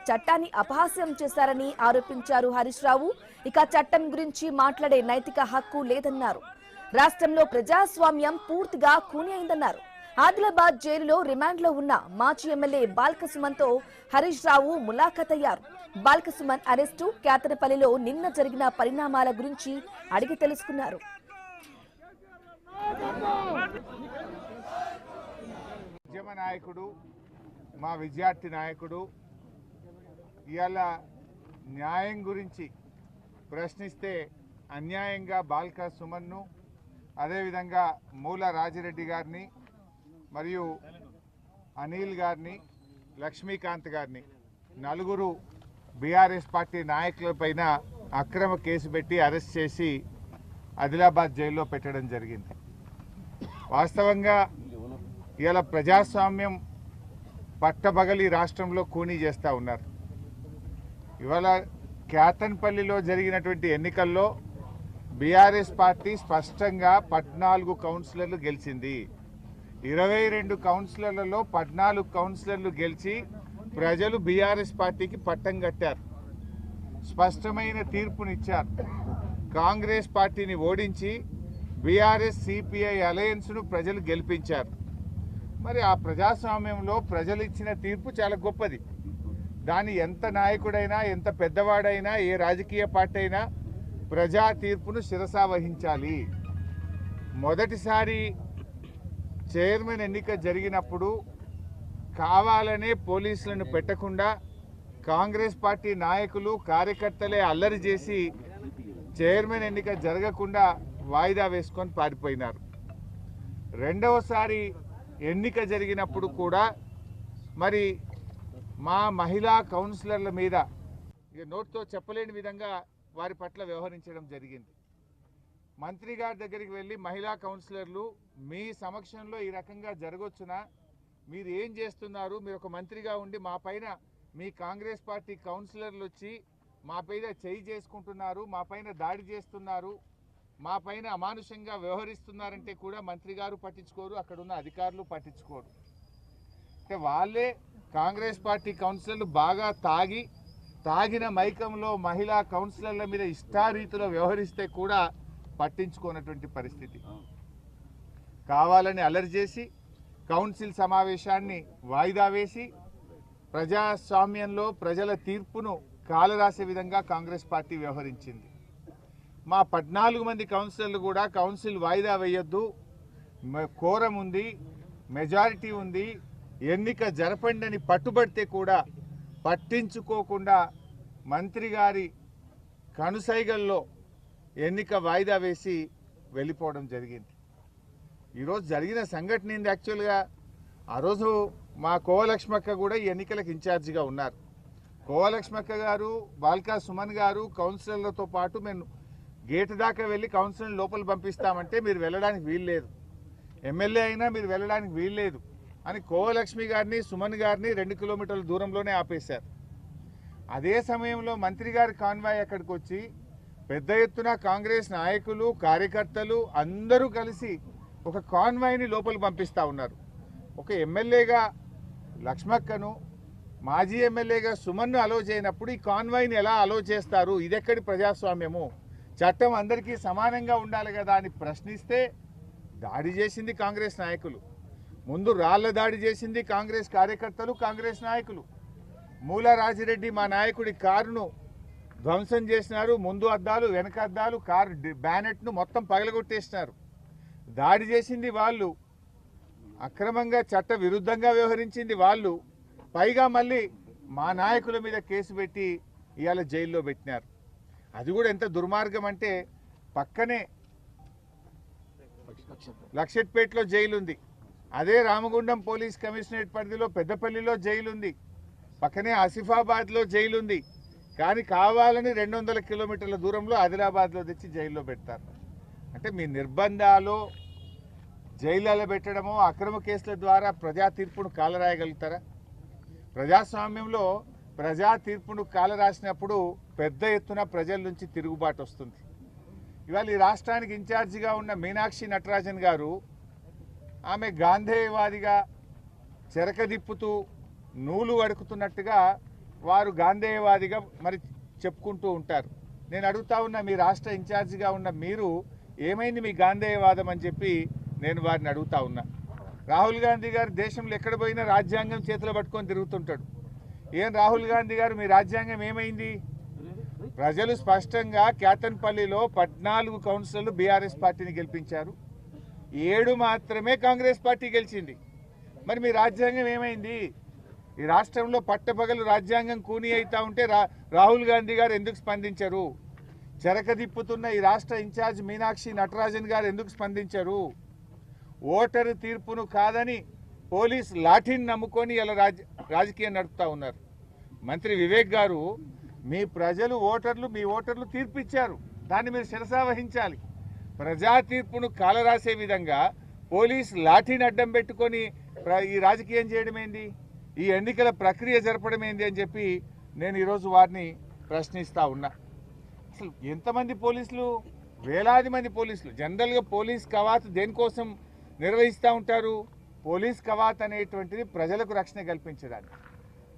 చట్టాన్ని అపహాస్యం చేశారని ఆరోపించారు హరీష్ రావు. ఇక చట్టం గురించి మాట్లాడే నైతిక హక్కు లేదన్నారు. రాష్ట్రంలో ప్రజాస్వామ్యం పూర్తిగా ఖూనీ అయిందన్నారు. ఆదిలాబాద్ జైలులో రిమాండ్లో ఉన్న మాజీ ఎమ్మెల్యే బాల్కసుమన్తో హరీష్ రావు ములాఖత్ అయ్యారు. బాల్కసుమన్ అరెస్టు, కేతనపల్లిలో నిన్న జరిగిన పరిణామాల గురించి అడిగి తెలుసుకున్నారు. ఉద్యమ నాయకుడు, మా విద్యార్థి నాయకుడు ఇవాళ న్యాయం గురించి ప్రశ్నిస్తే అన్యాయంగా బాల్కా సుమన్ను, అదేవిధంగా మూల రాజిరెడ్డి గారిని, మరియు అనిల్ గారిని, లక్ష్మీకాంత్ గారిని, నలుగురు బీఆర్ఎస్ పార్టీ నాయకులపైన అక్రమ కేసు పెట్టి అరెస్ట్ చేసి ఆదిలాబాద్ జైల్లో పెట్టడం జరిగింది. వాస్తవంగా ఇవాళ ప్రజాస్వామ్యం పట్టబగలి రాష్ట్రంలో కూనీ చేస్తూ ఉన్నారు. ఇవాళ కేతన్పల్లిలో జరిగినటువంటి ఎన్నికల్లో బీఆర్ఎస్ పార్టీ స్పష్టంగా 14 కౌన్సిలర్లు గెలిచింది. 22 కౌన్సిలర్లలో 14 కౌన్సిలర్లు గెలిచి ప్రజలు బీఆర్ఎస్ పార్టీకి పట్టం కట్టారు. స్పష్టమైన తీర్పునిచ్చారు. కాంగ్రెస్ పార్టీని ఓడించి బీఆర్ఎస్ సిపిఐ అలయన్స్ను ప్రజలు గెలిపించారు. మరి ఆ ప్రజాస్వామ్యంలో ప్రజలు ఇచ్చిన తీర్పు చాలా గొప్పది. దాని ఎంత నాయకుడైనా, ఎంత పెద్దవాడైనా, ఏ రాజకీయ పార్టీ అయినా ప్రజా తీర్పును శిరసా వహించాలి. మొదటిసారి చైర్మన్ ఎన్నిక జరిగినప్పుడు కావాలనే పోలీసులను పెట్టకుండా కాంగ్రెస్ పార్టీ నాయకులు, కార్యకర్తలే అల్లరి చేసి చైర్మన్ ఎన్నిక జరగకుండా వాయిదా వేసుకొని పారిపోయినారు. రెండవసారి ఎన్నిక జరిగినప్పుడు కూడా మరి మా మహిళా కౌన్సిలర్ల మీద నోట్తో చెప్పలేని విధంగా వారి పట్ల వ్యవహరించడం జరిగింది. మంత్రి గారి దగ్గరికి వెళ్ళి, మహిళా కౌన్సిలర్లు మీ సమక్షంలో ఈ రకంగా జరగొచ్చునా, మీరు ఏం చేస్తున్నారు, మీరు ఒక మంత్రిగా ఉండి మా పైన మీ కాంగ్రెస్ పార్టీ కౌన్సిలర్లు వచ్చి మా పైన చేయి చేసుకుంటున్నారు, మా పైన దాడి చేస్తున్నారు, మా పైన అమానుషంగా వ్యవహరిస్తున్నారంటే కూడా మంత్రి గారు పట్టించుకోరు, అక్కడున్న అధికారులు పట్టించుకోరు. అంటే వాళ్ళే కాంగ్రెస్ పార్టీ కౌన్సిలర్లు బాగా తాగిన మైకంలో మహిళా కౌన్సిలర్ల మీద ఇష్టారీతిలో వ్యవహరిస్తే కూడా పట్టించుకోనటువంటి పరిస్థితి. కావాలని అలర్ట్ చేసి కౌన్సిల్ సమావేశాన్ని వాయిదా వేసి ప్రజాస్వామ్యంలో ప్రజల తీర్పును కాలరాసే విధంగా కాంగ్రెస్ పార్టీ వ్యవహరించింది. మా 14 మంది కౌన్సిలర్లు కూడా కౌన్సిల్ వాయిదా వేయొద్దు, కోరం ఉంది, మెజారిటీ ఉంది, ఎన్నిక జరపండి అని పట్టుబడితే కూడా పట్టించుకోకుండా మంత్రి గారి కనుసైగల్లో ఎన్నిక వాయిదా వేసి వెళ్ళిపోవడం జరిగింది. ఈరోజు జరిగిన సంఘటన ఏంది? యాక్చువల్గా ఆ రోజు మా కోవలక్ష్మక్క కూడా ఈ ఎన్నికలకు ఇన్ఛార్జిగా ఉన్నారు. కోవలక్ష్మక్క గారు, బాల్కా సుమన్ గారు కౌన్సిలర్లతో పాటు మేము గేటు దాకా వెళ్ళి కౌన్సిలర్ లోపల పంపిస్తామంటే మీరు వెళ్ళడానికి వీల్లేదు, ఎమ్మెల్యే అయినా మీరు వెళ్ళడానికి వీల్లేదు అని కోవలక్ష్మి గారిని, సుమన్ గారిని 2 కిలోమీటర్ల దూరంలోనే ఆపేశారు. అదే సమయంలో మంత్రి గారి కాన్వాయ్ అక్కడికి వచ్చి పెద్ద ఎత్తున కాంగ్రెస్ నాయకులు, కార్యకర్తలు అందరూ కలిసి ఒక కాన్వాయ్ని లోపల పంపిస్తూ ఉన్నారు. ఒక ఎమ్మెల్యేగా లక్ష్మక్కను, మాజీ ఎమ్మెల్యేగా సుమన్ను అలో చేయనప్పుడు ఈ కాన్వాయ్ని ఎలా అలో చేస్తారు? ఇదెక్కడి ప్రజాస్వామ్యము? చట్టం అందరికీ సమానంగా ఉండాలి కదా అని ప్రశ్నిస్తే దాడి చేసింది కాంగ్రెస్ నాయకులు. ముందు రాళ్ల దాడి చేసింది కాంగ్రెస్ కార్యకర్తలు, కాంగ్రెస్ నాయకులు. మూల రాజిరెడ్డి మా నాయకుడి కారును ధ్వంసం చేసినారు. ముందు అద్దాలు, వెనక అద్దాలు, కారు బ్యానెట్ను మొత్తం పగలగొట్టేసినారు. దాడి చేసింది వాళ్ళు, అక్రమంగా చట్ట విరుద్ధంగా వ్యవహరించింది వాళ్ళు. పైగా మళ్ళీ మా నాయకుల మీద కేసు పెట్టి ఇవాళ జైల్లో పెట్టినారు. అది కూడా ఎంత దుర్మార్గం అంటే పక్కనే లక్షట్పేటలో జైలు ఉంది, అదే రామగుండం పోలీస్ కమిషనరేట్ పరిధిలో పెద్దపల్లిలో జైలు ఉంది, పక్కనే ఆసిఫాబాద్లో జైలు ఉంది. కానీ కావాలని 200 కిలోమీటర్ల దూరంలో ఆదిలాబాద్లో తెచ్చి జైల్లో పెడతారు. అంటే మీ నిర్బంధాలు, జైళ్ళలో పెట్టడమో, అక్రమ కేసుల ద్వారా ప్రజా తీర్పును కాలరాయగలుగుతారా? ప్రజాస్వామ్యంలో ప్రజా తీర్పును కాలరాసినప్పుడు పెద్ద ఎత్తున ప్రజల నుంచి తిరుగుబాటు వస్తుంది. ఇవాళ ఈ రాష్ట్రానికి ఇన్ఛార్జిగా ఉన్న మీనాక్షి నటరాజన్ గారు, ఆమె గాంధేయవాదిగా చెరకదిప్పుతూ నూలు అడుకుతున్నట్టుగా వారు గాంధేయవాదిగా మరి చెప్పుకుంటూ ఉంటారు. నేను అడుగుతా ఉన్నా, మీ రాష్ట్ర ఇన్ఛార్జిగా ఉన్న మీరు ఏమైంది మీ గాంధేయవాదం అని చెప్పి నేను వారిని అడుగుతా ఉన్నా. రాహుల్ గాంధీ గారు దేశంలో ఎక్కడ పోయినా రాజ్యాంగం చేతిలో పట్టుకొని తిరుగుతుంటాడు. ఏం రాహుల్ గాంధీ గారు మీ రాజ్యాంగం ఏమైంది? ప్రజలు స్పష్టంగా కేతన్పల్లిలో 14 కౌన్సిలర్లు బీఆర్ఎస్ పార్టీని గెలిపించారు, 7 మాత్రమే కాంగ్రెస్ పార్టీ గెలిచింది. మరి మీ రాజ్యాంగం ఏమైంది? ఈ రాష్ట్రంలో పట్టపగలు రాజ్యాంగం కూని అవుతా ఉంటే రాహుల్ గాంధీ గారు ఎందుకు స్పందించరు? చెరకదిప్పుతున్న ఈ రాష్ట్ర ఇన్ఛార్జ్ మీనాక్షి నటరాజన్ గారు ఎందుకు స్పందించరు? ఓటరు తీర్పును కాదని పోలీస్ లాఠీని నమ్ముకొని ఇలా రాజకీయం నడుపుతా ఉన్నారు. మంత్రి వివేక్ గారు, మీ ప్రజలు మీ ఓటర్లు తీర్పు ఇచ్చారు, దాన్ని మీరు శిరసా వహించాలి. ప్రజా తీర్పును కాలరాసే విధంగా పోలీస్ లాఠీని అడ్డం పెట్టుకొని ఈ రాజకీయం చేయడం ఏంది? ఈ ఎన్నికల ప్రక్రియ జరపడం ఏంది అని చెప్పి నేను ఈరోజు వారిని ప్రశ్నిస్తా ఉన్నా. అసలు ఎంతమంది పోలీసులు? వేలాది మంది పోలీసులు. జనరల్గా పోలీస్ కవాత్ దేనికోసం నిర్వహిస్తూ ఉంటారు? పోలీస్ కవాత్ అనేటువంటిది ప్రజలకు రక్షణ కల్పించడానికి,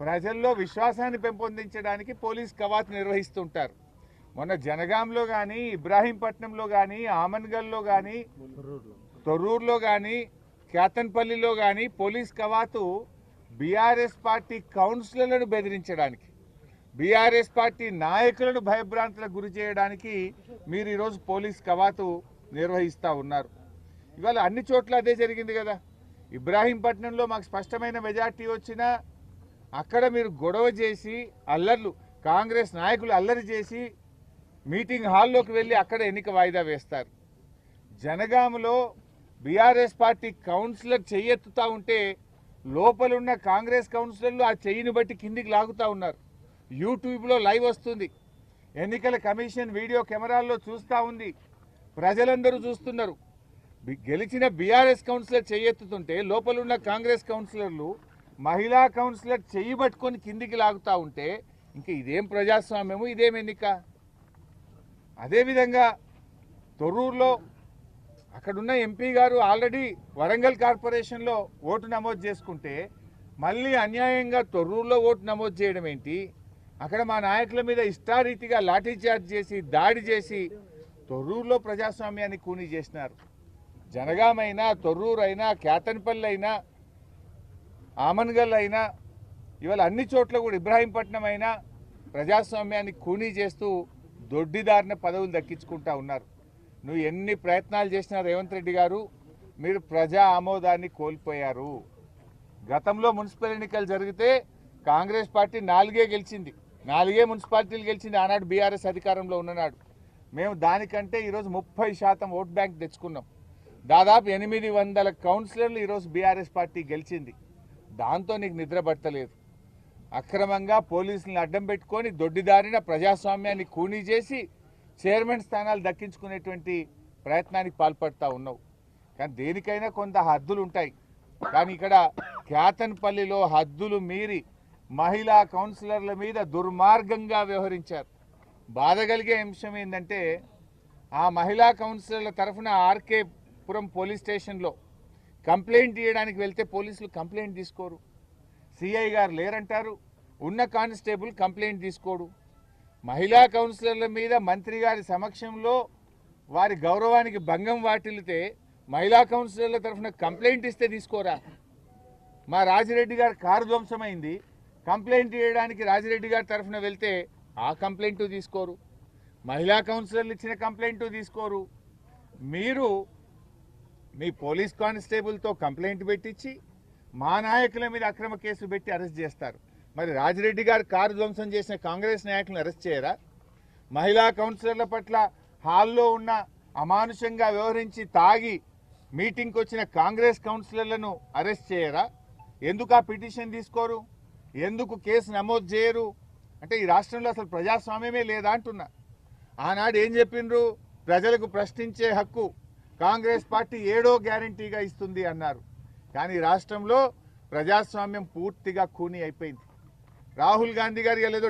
ప్రజల్లో విశ్వాసాన్ని పెంపొందించడానికి పోలీస్ కవాత్ నిర్వహిస్తుంటారు. మొన్న జనగాంలో కానీ, ఇబ్రాహీంపట్నంలో కానీ, ఆమన్గల్లో కానీ, తొర్రూరులో కానీ, కేతన్పల్లిలో కానీ పోలీస్ కవాతు బీఆర్ఎస్ పార్టీ కౌన్సిలర్లను బెదిరించడానికి, బీఆర్ఎస్ పార్టీ నాయకులను భయభ్రాంతులకు గురి చేయడానికి మీరు ఈరోజు పోలీస్ కవాతు నిర్వహిస్తూ ఉన్నారు. ఇవాళ అన్ని చోట్ల అదే జరిగింది కదా. ఇబ్రాహీంపట్నంలో మాకు స్పష్టమైన మెజార్టీ వచ్చినా అక్కడ మీరు గొడవ చేసి అల్లర్లు, కాంగ్రెస్ నాయకులు అల్లరి చేసి మీటింగ్ హాల్లోకి వెళ్ళి అక్కడ ఎన్నిక వాయిదా వేస్తారు. జనగాంలో బీఆర్ఎస్ పార్టీ కౌన్సిలర్ చెయ్యెత్తుతా ఉంటే లోపలున్న కాంగ్రెస్ కౌన్సిలర్లు ఆ చెయ్యిని బట్టి కిందికి లాగుతూ ఉన్నారు. యూట్యూబ్లో లైవ్ వస్తుంది, ఎన్నికల కమిషన్ వీడియో కెమెరాల్లో చూస్తూ ఉంది, ప్రజలందరూ చూస్తున్నారు. గెలిచిన బీఆర్ఎస్ కౌన్సిలర్ చెయ్యెత్తుతుంటే లోపలున్న కాంగ్రెస్ కౌన్సిలర్లు మహిళా కౌన్సిలర్ చెయ్యి పట్టుకొని కిందికి లాగుతూ ఉంటే ఇంక ఇదేం ప్రజాస్వామ్యము, ఇదేం ఎన్నిక? అదేవిధంగా తొర్రూరులో అక్కడున్న ఎంపీ గారు ఆల్రెడీ వరంగల్ కార్పొరేషన్లో ఓటు నమోదు చేసుకుంటే మళ్ళీ అన్యాయంగా తొర్రూరులో ఓటు నమోదు చేయడం ఏంటి? అక్కడ మా నాయకుల మీద ఇష్టారీతిగా లాఠీచార్జ్ చేసి దాడి చేసి తొర్రూరులో ప్రజాస్వామ్యాన్ని కూనీ చేసినారు. జనగామైనా, తొర్రూరు అయినా, కేతన్పల్లి అయినా, ఆమన్గల్ అయినా, ఇవాళ అన్ని చోట్ల కూడా ఇబ్రాహీంపట్నం అయినా ప్రజాస్వామ్యాన్ని కూనీ చేస్తూ దొడ్డిదారిన పదవులు దక్కించుకుంటా ఉన్నారు. నువ్వు ఎన్ని ప్రయత్నాలు చేసినా రేవంత్ రెడ్డి గారు, మీరు ప్రజా ఆమోదాన్ని కోల్పోయారు. గతంలో మున్సిపల్ ఎన్నికలు జరిగితే కాంగ్రెస్ పార్టీ 4 గెలిచింది, 4 మున్సిపాలిటీలు గెలిచింది ఆనాడు బీఆర్ఎస్ అధికారంలో ఉన్ననాడు. మేము దానికంటే ఈరోజు 30% ఓట్ బ్యాంక్ తెచ్చుకున్నాం. దాదాపు 800 కౌన్సిలర్లు ఈరోజు బీఆర్ఎస్ పార్టీ గెలిచింది. దాంతో నీకు నిద్ర పట్టలేదు. అక్రమంగా పోలీసులను అడ్డం పెట్టుకొని దొడ్డిదారిన ప్రజాస్వామ్యాన్ని కూనీ చేసి చైర్మన్ స్థానాలు దక్కించుకునేటువంటి ప్రయత్నానికి పాల్పడతా ఉన్నావు. కానీ దేనికైనా కొంత హద్దులు ఉంటాయి. కానీ ఇక్కడ కేతన్పల్లిలో హద్దులు మీరి మహిళా కౌన్సిలర్ల మీద దుర్మార్గంగా వ్యవహరించారు. బాధ కలిగే అంశం ఏంటంటే ఆ మహిళా కౌన్సిలర్ల తరఫున ఆర్కే పురం పోలీస్ స్టేషన్లో కంప్లైంట్ ఇవ్వడానికి వెళ్తే పోలీసులు కంప్లైంట్ తీసుకోరు. సిఐ గారు లేరంటారు, ఉన్న కానిస్టేబుల్ కంప్లైంట్ తీసుకోడు. మహిళా కౌన్సిలర్ల మీద మంత్రి గారి సమక్షంలో వారి గౌరవానికి భంగం వాటిల్లితే మహిళా కౌన్సిలర్ల తరఫున కంప్లైంట్ ఇస్తే తీసుకోరా? మా రాజిరెడ్డి గారి కారు ధ్వంసమైంది, కంప్లైంట్ చేయడానికి రాజిరెడ్డి గారి తరఫున వెళ్తే ఆ కంప్లైంట్ తీసుకోరు. మహిళా కౌన్సిలర్లు ఇచ్చిన కంప్లైంట్ తీసుకోరు. మీరు మీ పోలీస్ కానిస్టేబుల్తో కంప్లైంట్ పెట్టించి మా నాయకుల మీద అక్రమ కేసు పెట్టి అరెస్ట్ చేస్తారు. మరి రాజిరెడ్డి గారు కారు ధ్వంసం చేసిన కాంగ్రెస్ నాయకులను అరెస్ట్ చేయరా? మహిళా కౌన్సిలర్ల పట్ల హాల్లో ఉన్న అమానుషంగా వ్యవహరించి తాగి మీటింగ్కి వచ్చిన కాంగ్రెస్ కౌన్సిలర్లను అరెస్ట్ చేయరా? ఎందుకు ఆ పిటిషన్ తీసుకోరు? ఎందుకు కేసు నమోదు చేయరు? అంటే ఈ రాష్ట్రంలో అసలు ప్రజాస్వామ్యమే లేదా అంటున్నా. ఆనాడు ఏం చెప్పిండ్రు? ప్రజలకు ప్రశ్నించే హక్కు కాంగ్రెస్ పార్టీ 7వ గ్యారంటీగా ఇస్తుంది అన్నారు. కానీ రాష్ట్రంలో ప్రజాస్వామ్యం పూర్తిగా కూనీ అయిపోయింది. రాహుల్ గాంధీ గారు ఏదో